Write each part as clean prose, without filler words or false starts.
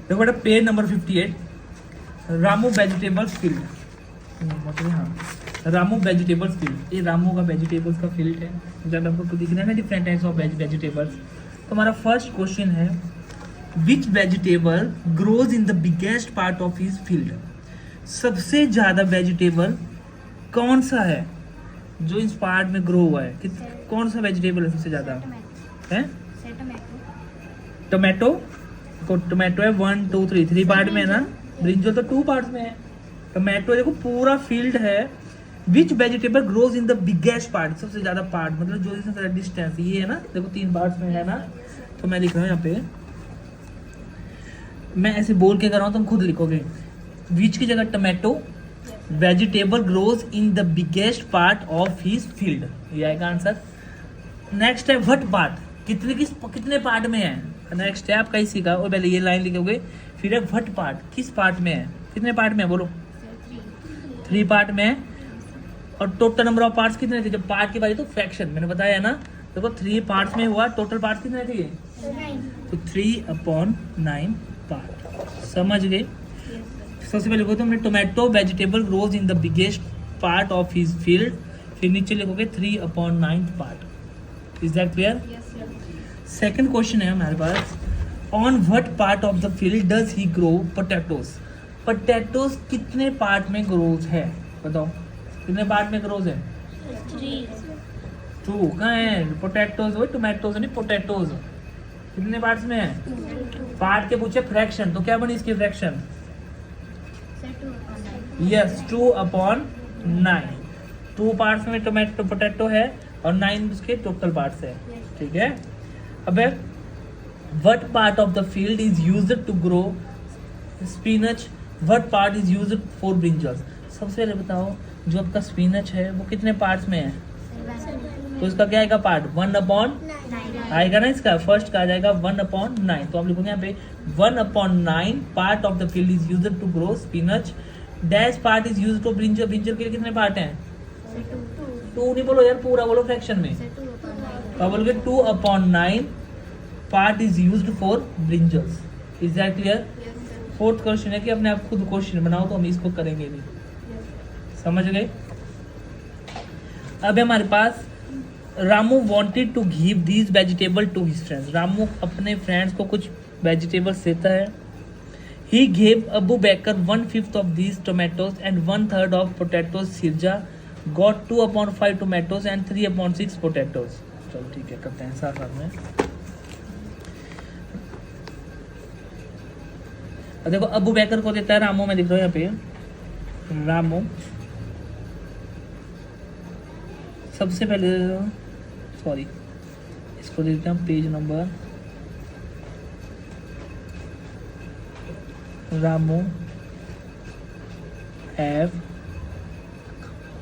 देखो बेटा page number 58, Ramu vegetables field, मतलब हाँ रामू वेजिटेबल्स फील्ड, ये रामू का वेजिटेबल्स का फील्ड है। जब आपको दिख रहा है ना डिफरेंट टाइप्स ऑफ वेजिटेबल्स, तो हमारा फर्स्ट क्वेश्चन है which vegetable grows in the biggest part of his field. सबसे ज्यादा वेजिटेबल कौन सा है जो इस पार्ट में ग्रो हुआ है? कौन सा वेजिटेबल है सबसे ज्यादा? है टोमेटो। देखो टोमेटो है 1 2 3 पार्ट में है ना, ब्रिंजल तो 2 पार्ट्स में है। टोमेटो देखो पूरा फील्ड है। Which vegetable grows in the biggest part, सबसे ज्यादा पार्ट, मतलब जो इससे ज्यादा डिस्टेंस, ये है ना, देखो 3 पार्ट्स में है ना, तो मैं लिख रहा हूँ यहाँ पे, मैं ऐसे बोल के कर रहा हूँ, तुम खुद लिखोगे। विच की जगह tomato, vegetable grows in the biggest part of his field, ये आएगा आंसर। नेक्स्ट है व्हाट पार्ट, कितने पार्ट में है। नेक्स्ट है आपका इसी का, और पहले ये लाइन लिखोगे, फिर है व्हाट पार्ट, किस पार्ट में है, कितने पार्ट में है बोलो। 3 पार्ट में है। और टोटल नंबर ऑफ पार्ट्स कितने थे? जब पार्ट की बारी तो फ्रैक्शन, मैंने बताया ना, देखो 3 पार्ट्स में हुआ, टोटल पार्ट्स कितने थे? तो 3/9 पार्ट। समझ गए? सबसे पहले लिखो तुमने tomato vegetable grows in the biggest part of his field, फिर नीचे लिखोगे 3/9 part. Is that clear? Second question है हमारे पास, on what part of the field does he grow potatoes. Potatoes कितने पार्ट में ग्रोज है बताओ, कितने पार्ट में ग्रोज है? 2 कहाँ है? पोटैटोज वो टोमेटोज नहीं, पोटैटोज कितने पार्ट्स में है? पार्ट के पूछे फ्रैक्शन, तो क्या बनी इसकी फ्रैक्शन? यस 2/9। 2 पार्ट्स में टोमेटो पोटैटो है और 9 उसके टोटल पार्ट्स है। ठीक है, अब what part of the field is used to grow spinach, what part is used for brinjals. सबसे पहले बताओ जो आपका स्पिनच है वो कितने पार्ट्स में है? तो इसका क्या आएगा पार्ट? 1/9 आएगा ना, इसका फर्स्ट का आ जाएगा 1/9। तो आप लिखोगे यहाँ पे 1/9 part of the field is used to grow spinach, dash part is used to brinjal. Brinjal के लिए कितने पार्ट हैं? 2 नहीं बोलो यार, पूरा बोलो फ्रैक्शन में। तो बोलोगे 2/9 part is used for brinjals. Is that clear? Fourth question है कि अपने आप खुद क्वेश्चन बनाओ, तो हम इसको करेंगे नहीं। समझ गए? अब हमारे पास Ramu wanted to give these vegetable to his friends. Ramu अपने फ्रेंड्स को कुछ वेजिटेबल्स देता है। He gave Abu Baker 1/5 of these tomatoes and 1/3 of potatoes. Sirja got 2/5 tomatoes and 3/6 potatoes. चलो ठीक है, करते हैं साथ साथ में। देखो अबू बेकर को देता है रामू, में लिख रहा हूँ यहाँ पे रामू। सबसे पहले सॉरी इसको देते हैं page number, Ramu have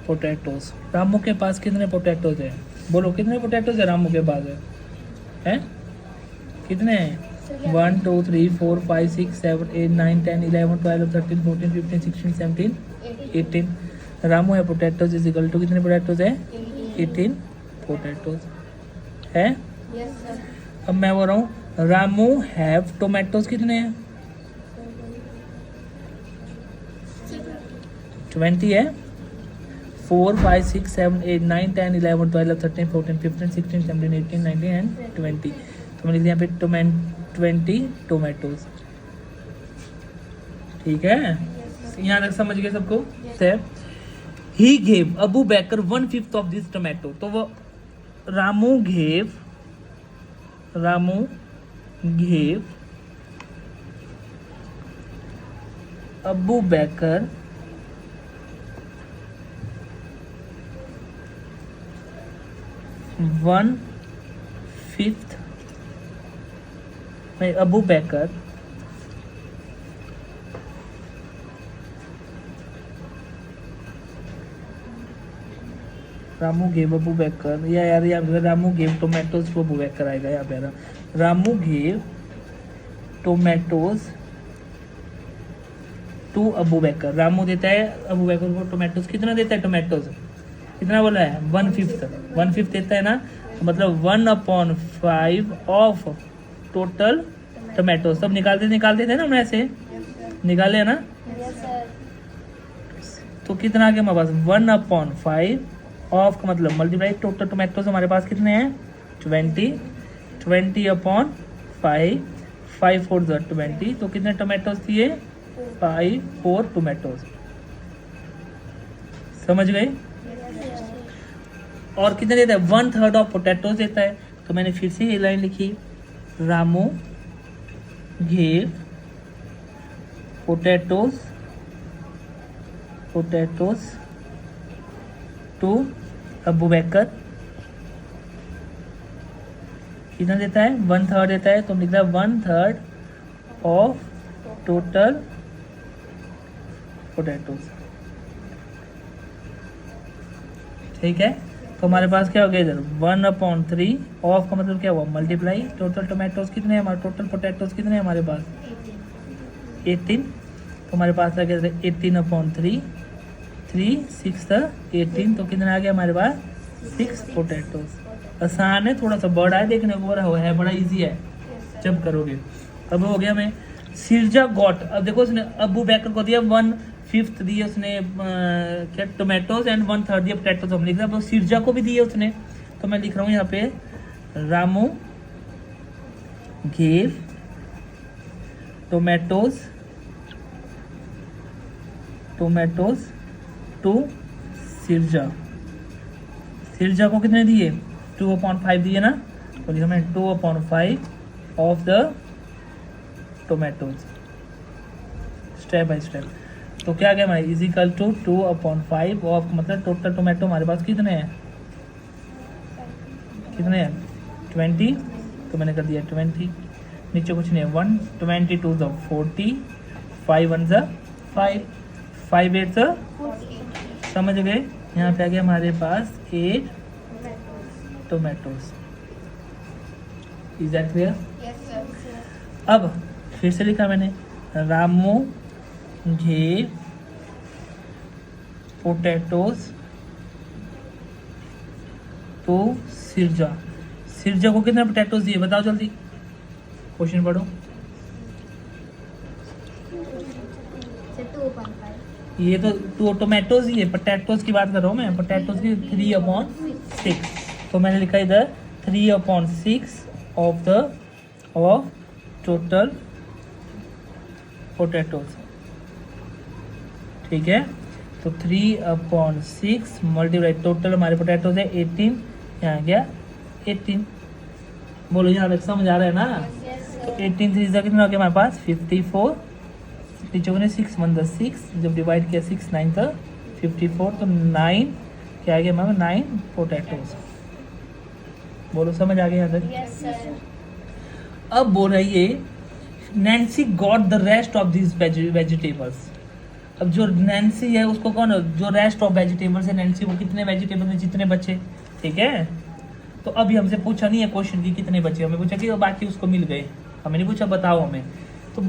potatoes. Ramu के पास कितने पोटैटोज है? बोलो कितने पोटैटोज है रामू के पास? है कितने हैं? 1 2 3 4 5 6 7 8 9 10 11 12 13 14 15 16 17 18। रामू है पोटैटोज इज इक्वल टू कितने पोटैटोज है? 18 पोटैटोज है। अब मैं बोल रहा हूँ रामू हैव टोमेटोज कितने हैं? 20 है। 4 5 6 7 8 9 10 11 12 13 14 15 16 17 18 19 एंड 20। तो मैं लिख दिया यहाँ पे 20 टोमेटोज। ठीक है, यहाँ तक समझ गए सबको? ही gave Abu Baker 1/5 of this tomato. तो वो Ramu gave Abu Baker 1/5 Abu Baker Ramu gave Abu baker, या यार रामू गेव टोमेटोज को अबू बेकर आएगा यहाँ पे। Ramu gave tomatoes to Abu Baker. Ramu देता है अबू बेकर को टोमेटोज। कितना देता है टोमेटोज? कितना बोला है? 1/5 देता है ना, तो मतलब 1/5 ऑफ टोटल टोमेटो। सब निकालते थे ना हम ऐसे, निकाले ना। तो कितना आ गया हमारे पास 1/5 ऑफ का मतलब मल्टीप्लाई टोटल टोमेटोज हमारे पास कितने हैं 20, 20/5, 5 4 20। तो कितने टोमेटोज दिए 4 टोमेटोज, समझ गए। और कितने देता है 1/3 ऑफ पोटैटोज देता है। तो मैंने फिर से ये लाइन लिखी, Ramu gave potatoes to Abu Baker. कितना देता है 1/3 देता है। तो लिखता है 1/3 ऑफ टोटल पोटैटोज। ठीक है, तो हमारे पास क्या हो गया इधर 1/3 ऑफ का मतलब क्या हुआ मल्टीप्लाई टोटल टोमेटोज कितने हैं हमारे, टोटल पोटैटोज कितने हैं हमारे पास 18। तो हमारे पास आ गया 18/3, 3 6 18। तो कितना आ गया हमारे पास 6 पोटैटोज। आसान है, थोड़ा सा बड़ा है देखने को, बड़ा है, बड़ा इजी है जब करोगे। अब हो गया मैं सिरजा गॉट। अब देखो उसने अबू बैकर को दिया 1/5 दिए उसने क्या टोमेटोज एंड 1/3 दिया पोटैटोज। हम लिख रहे हैं सिरजा को भी दिए उसने। तो मैं लिख रहा हूँ यहाँ पे रामू गेव टोमेटोज टू सिरजा। सिरजा को कितने दिए 2/5 दिए ना। तो लिखा मैंने 2/5 of the tomatoes, step by step. तो क्या गया हमारे इज इक्वल टू 2/5 ऑफ मतलब टोटल टोमेटो हमारे पास कितने हैं 20। तो मैंने कर दिया 20, नीचे कुछ नहीं है 1 22 40, 5 1 5, 5 8 समझ गए। यहाँ पे आ गया हमारे पास 8 टोमेटोज। Is that clear? अब फिर से लिखा मैंने रामू घेव पोटैटोज तो सिरजा। सिरजा को कितने पोटैटोज दिए बताओ जल्दी, क्वेश्चन पढ़ो। ये तो टोमेटोज ही है, पोटैटोज की बात कर रहा हूँ मैं, पोटैटोज की 3/6। तो मैंने लिखा इधर 3/6 ऑफ टोटल पोटैटोज। ठीक है, तो 3/6 मल्टीप्लाई टोटल हमारे पोटैटोज है 18, यहाँ गया 18। बोलो यहाँ तक समझ आ रहा है ना। तो 18 3 कितना हो गया हमारे पास 54, टीचर ने 6 1 6, जब डिवाइड किया 6 9 था 54। तो 9 क्या आ गया मैम 9 पोटैटोज। बोलो समझ आ गया यहाँ तक? अब बोल रही है Nancy got the rest of this vegetables. अब जो नैन्सी है उसको कौन, जो रेस्ट ऑफ वेजिटेबल्स है नैन्सी को कितने वेजिटेबल में जितने बचे। ठीक है, तो अभी हमसे पूछा नहीं है क्वेश्चन की कितने बचे, हमें पूछा कि बाकी उसको मिल गए, हमें नहीं पूछा बताओ हमें। तो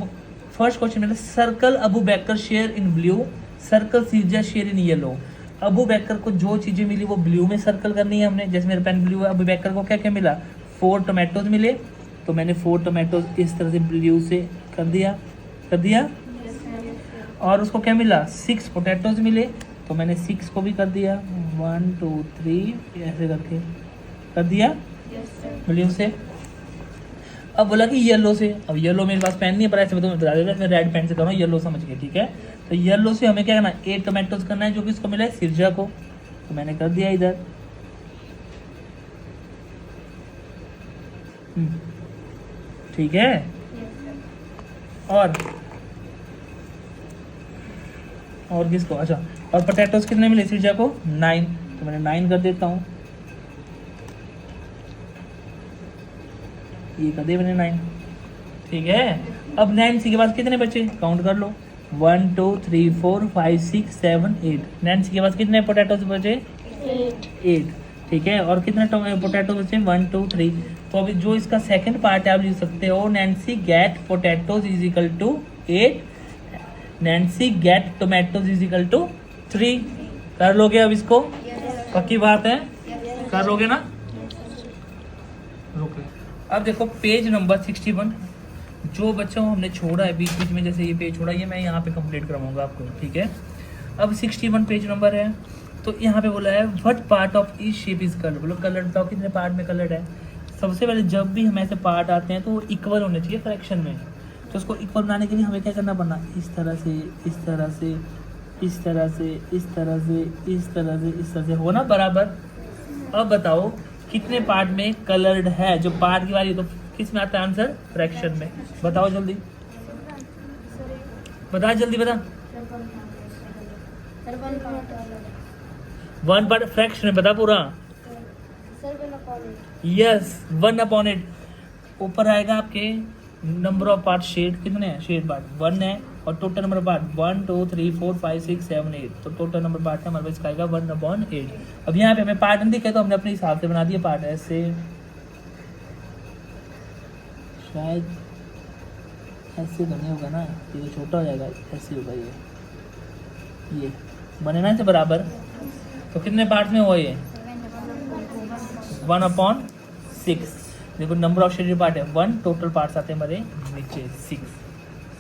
फर्स्ट क्वेश्चन में circle Abu Baker share in blue, circle Sirja share in yellow. Abu Baker को जो चीजें मिली वो ब्लू में सर्कल करनी है हमने। जैसे मेरे पेन ब्लू है, अबू बैकर को क्या क्या मिला 4 टोमेटोज मिले। तो मैंने 4 टोमेटोज इस तरह से ब्लू से कर दिया। और उसको क्या मिला 6 पोटैटोज मिले। तो मैंने 6 को भी कर दिया 1 2 3 ऐसे करके कर दिया ब्लू से। अब बोला कि येलो से, अब येलो मेरे पास पेन नहीं है पर ऐसे बता देगा मैं रेड पेन से कर रहा हूँ, येलो समझ गए। ठीक है, तो येलो से हमें क्या करना है 8 टोमेटोज करना है जो कि इसको मिला है सिरजा को। तो मैंने कर दिया इधर। ठीक है, और किसको, अच्छा और पोटैटोज कितने मिले सिरजा को 9। तो मैंने 9 कर देता हूँ, ये कर दिया मैंने 9। ठीक है, अब नैन्सी के पास कितने बचे काउंट कर लो 1 2 3 4 5 6 7 8। नैन्सी के पास कितने पोटैटोज बचे 8। ठीक है, और कितने पोटैटो बचे 1 2 3। तो अभी जो इसका सेकंड पार्ट है आप लिख सकते हो Nancy get potatoes is equal to 8, Nancy get tomatoes is equal to 3। कर लोगे अब इसको? पक्की बात है, कर लोगे ना? रुको, अब देखो पेज नंबर 61, जो बच्चों हमने छोड़ा है बीच बीच में, जैसे ये पेज छोड़ा, ये मैं यहाँ पे कंप्लीट करवाऊंगा आपको, ठीक है। अब 61 पेज नंबर है, तो यहाँ पे बोला है what part of each shape is coloured. बोलो कलर्ड बताओ कितने पार्ट में कलर्ड है। सबसे पहले जब भी हम ऐसे पार्ट आते हैं तो वो इक्वल होने चाहिए फ्रैक्शन में। तो उसको इक्वल बनाने के लिए हमें क्या करना पड़ना, इस तरह से, इस तरह से, इस तरह से, इस तरह से, इस तरह से, इस तरह से होना बराबर। अब बताओ कितने पार्ट में कलर्ड है। जो पार्ट की बारी तो किस में आता है आंसर, फ्रैक्शन में। बताओ जल्दी, बता जल्दी बता। वन पार्ट फ्रैक्शन में, बता पूरा। यस 1/8। ऊपर आएगा आपके नंबर ऑफ पार्ट शेड, कितने हैं शेड पार्ट 1 है, और टोटल नंबर ऑफ पार्ट 1 2 3 4 5 6 7 8, तो टोटल नंबर पार्ट है हमारे पास आएगा 1/8। अब यहाँ पे हमें पार्ट नहीं दिखे तो हमने अपने हिसाब से बना दिए पार्ट। ऐसे शायद ऐसे तो नहीं होगा ना, ये छोटा हो जाएगा, ऐसे होगा ये बने ना इसे बराबर। तो कितने पार्ट में हुआ ये 1/6। देखो नंबर ऑफ शेडेड पार्ट है 1, टोटल पार्ट्स आते हैं हमारे नीचे 6।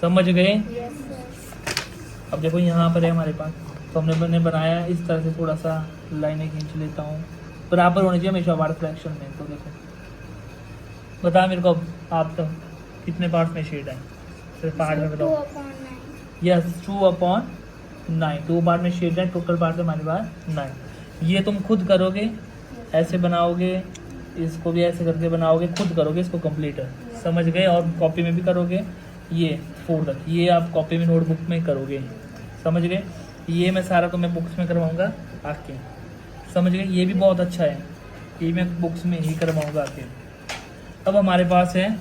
समझ गए। अब देखो यहाँ पर है हमारे पास, तो हमने बनाया इस तरह से, थोड़ा सा लाइनें खींच लेता हूँ, बराबर होनी चाहिए हमेशा पार्ट फ्रैक्शन में। तो देखो बता मेरे को आप तो कितने पार्ट में शेड है, सिर्फ पार्ट में बताओ। यस 2/9, 2 पार्ट में शेड है, टोटल पार्ट है हमारे पास 9। ये तुम खुद करोगे, ऐसे बनाओगे, इसको भी ऐसे करके बनाओगे, खुद करोगे इसको कंप्लीट है। समझ गए। और कॉपी में भी करोगे, ये 4 तक ये आप कॉपी में नोटबुक में करोगे। समझ गए। ये मैं सारा तो मैं बुक्स में करवाऊंगा आके। समझ गए। ये भी बहुत अच्छा है, ये मैं बुक्स में ही करवाऊंगा आके। अब हमारे पास है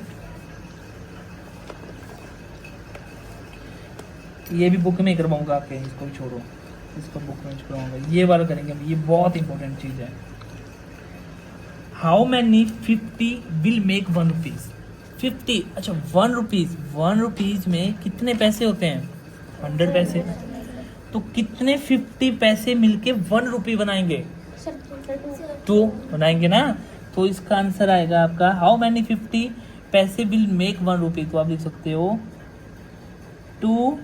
ये भी बुक में ही करवाऊंगा आके, इसको भी छोड़ो, इसको बुक में करवाऊंगा। ये वाला करेंगे, ये बहुत इंपॉर्टेंट चीज़ है। How many 50 will make 1 rupees. 50, अच्छा 1 रुपीज़, 1 रुपीज़ में कितने पैसे होते हैं 100 पैसे। तो कितने 50 पैसे मिलके 1 रुपी बनाएंगे, 2 बनाएंगे ना। तो इसका आंसर आएगा आपका हाउ मैनी 50 पैसे विल मेक 1 रुपी। तो आप लिख सकते हो 2,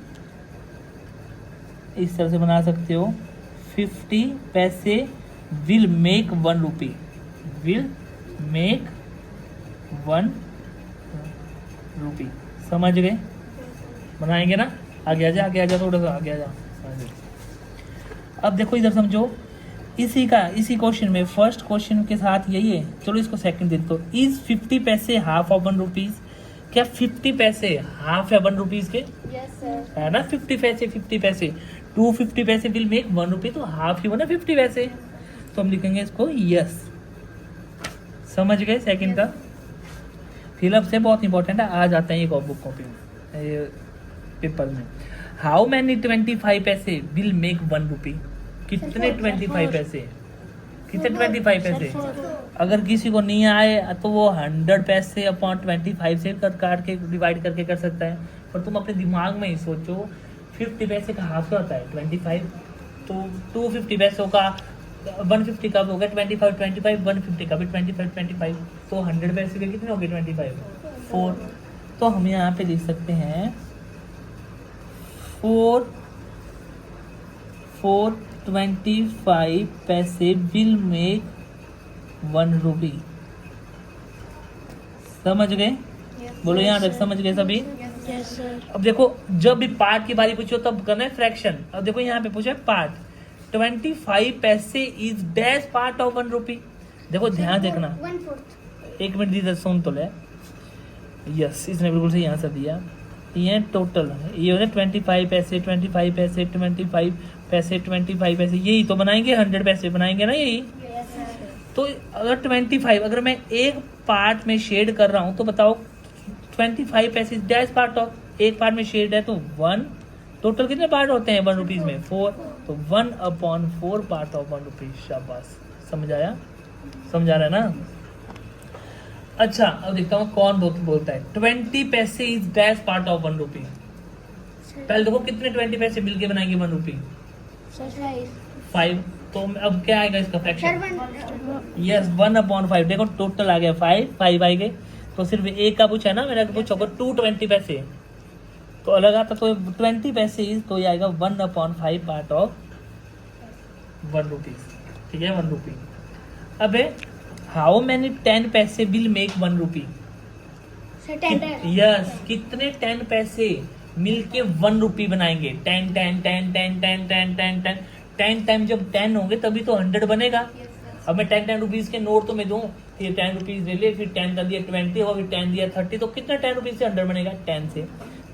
इस तरह से बना सकते हो 50 पैसे will make 1 rupee, will make 1 रुपी। समझ गए। बनाएंगे ना। आगे आ जा, आगे आ जा, थोड़ा सा आगे आ जा। अब देखो इधर समझो, इसी क्वेश्चन में फर्स्ट क्वेश्चन के साथ यही है। चलो इसको सेकंड दे दो। इज 50 पैसे हाफ ऑफ 1 रुपीज। क्या 50 पैसे हाफ है 1 रुपीज के? Yes sir. है ना 50 पैसे 250 पैसे विल मेक 1 रुपी, तो हाफ ही बना 50 पैसे। तो हम लिखेंगे इसको यस। समझ गए। सेकंड का फिलअप से बहुत इंपॉर्टेंट है, आ जाते हैं ये बुक कॉपी में पेपर में। हाउ मैनी 25 पैसे विल मेक 1 रुपी। कितने 25 पैसे, कितने 25 पैसे। अगर किसी को नहीं आए तो वो 100 पैसे अपॉन 25 से काट के डिवाइड करके कर सकता है। पर तुम अपने दिमाग में ही सोचो 50 पैसे का हाफ होता है 25, तो 250 पैसों का 150 का भी हो गया 25, 150 का भी 25, तो 100 पैसे के कितने हो गए 25, 4। तो हम यहाँ पे लिख सकते हैं 425 पैसे विल मेक 1 रुपी। समझ गए। बोलो यहाँ तक समझ गए सभी। Yes sir. अब देखो जब भी पार्ट की बारी पूछो तब करना है फ्रैक्शन। अब देखो यहाँ पे पूछा है पार्ट। 25 पैसे इज डैश पार्ट ऑफ 1 रुपी। देखो ध्यान देखना, 1/4। 1 मिनट दीजिए, सुन तो ले। यस इसने बिल्कुल सही आंसर दिया। ये टोटल ये हो 25 पैसे 25 पैसे 25 पैसे 25 पैसे, यही तो बनाएंगे 100 पैसे बनाएंगे ना यही। Yes sir. तो अगर 25 अगर मैं एक पार्ट में शेड कर रहा हूँ तो बताओ 25 पैसे डैश पार्ट ऑफ, एक पार्ट में शेड है तो 1, टोटल कितने पार्ट होते हैं 1 रुपीज में 4, तो 1/4 पार्ट ऑफ 1 रुपीज। शाबाश, समझ आया, समझ आ रहा है ना। अच्छा अब देखता हूँ कौन बोलता है 20 पैसे इज डैश पार्ट ऑफ 1 रुपी। पहले देखो कितने 20 पैसे मिलके बनाएंगे 1 रुपी, 5। तो अब क्या आएगा इसका फ्रैक्शन, यस 1/5। देखो टोटल आ गया 5 आ गए, तो सिर्फ एक का पूछा है ना, मेरा पूछा होगा 220 पैसे, तो अलग आता तो 20 पैसे इज, तो ये आएगा 1/5 पार्ट ऑफ 1 रुपीज, ठीक है 1 रुपी। अबे हाउ मैनी 10 पैसे will make 1 rupee? Sir 10 yes, कितने 10 पैसे मिलके 1 रुपी बनाएंगे? 10 10 10 10 10 10 10 10 10 टाइम जब 10 होंगे तभी तो 100 बनेगा। अब मैं 10 रुपीज के नोट तो मैं दूं, फिर 10 रुपीज ले ले, फिर 10 का दिया 20 और फिर 10 दिया 30, तो कितना 10 रुपीज से 100 बनेगा? 10 से।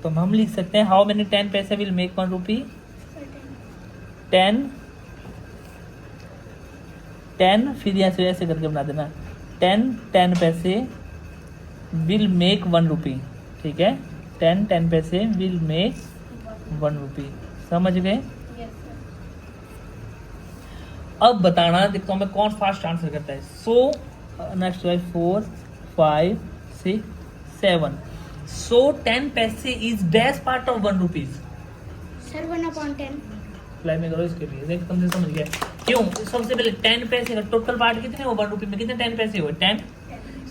तो हम लिख सकते हैं हाउ मेनी 10 पैसे विल मेक 1 रुपी? 10 10, फिर यहाँ से ऐसे करके बना देना 10 पैसे विल मेक 1 रुपी, ठीक है 10 पैसे विल मेक 1 रुपी, समझ गए? अब बताना, देखता हूँ मैं कौन फास्ट आंसर करता है। सो नेक्स्ट है 4 5 6 7। सो 10 पैसे is dash part of 1 rupees. Sir 1/10। Apply में करो इसके लिए, देख तुमसे समझ गया क्यों। सबसे पहले 10 पैसे का टोटल पार्ट कितने हो 1 रुपी में? कितने 10 पैसे हुए? 10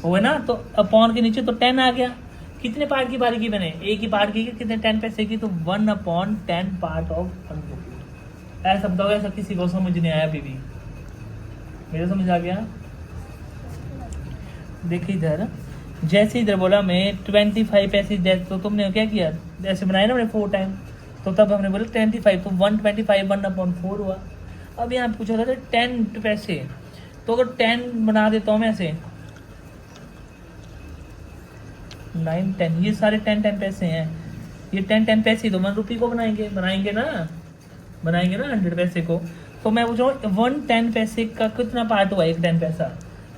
हुए ना, तो अपॉन के नीचे तो 10 आ गया। कितने पार्ट की बारी की मैंने? एक ही पार्ट की, कितने 10 पैसे की, तो 1/10 पार्ट ऑफ 1 रुपी। ऐसा बताओ, ऐसा किसी को समझ नहीं आया अभी भी? मेरे समझ आ गया? देखिए इधर, जैसे इधर बोला मैं 25 पैसे, तो तुमने क्या किया, ऐसे बनाया ना मैंने 4 टाइम, तो तब हमने बोला 25, तो 125 1/4 हुआ। अब यहाँ पूछा था 10 पैसे, तो अगर 10 बना देता हूँ मैं ऐसे 9 10, ये सारे 10 पैसे हैं, ये 10 पैसे तो 1 रुपी को बनाएंगे ना 100 पैसे को। तो मैं पूछ रहा हूँ 1 पैसे का कितना पार्ट हुआ? एक 10 पैसा,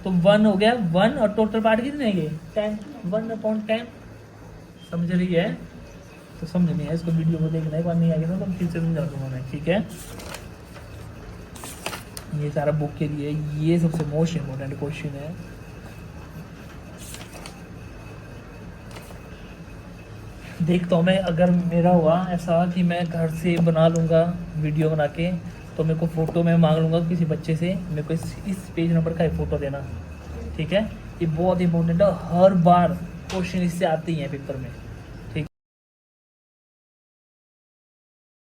तो 1 हो गया 1, और टोटल पार्ट कितने हैं? 10, 1/10। समझ रही है? तो समझ नहीं है, इसको वीडियो को देखना, एक बार नहीं आएगा ना तो फिर से समझा दूंगा मैं, ठीक है? ये सारा बुक के लिए ये सबसे मोस्ट इम्पोर्टेंट क्वेश्चन है। देखता हूँ मैं, अगर मेरा हुआ ऐसा कि मैं घर से बना लूँगा वीडियो बना के, तो मेरे को फ़ोटो मैं मांग लूँगा किसी बच्चे से, मेरे को इस पेज नंबर का फ़ोटो देना, ठीक है? ये बहुत इंपॉर्टेंट है, हर बार क्वेश्चन इससे आते ही हैं पेपर में।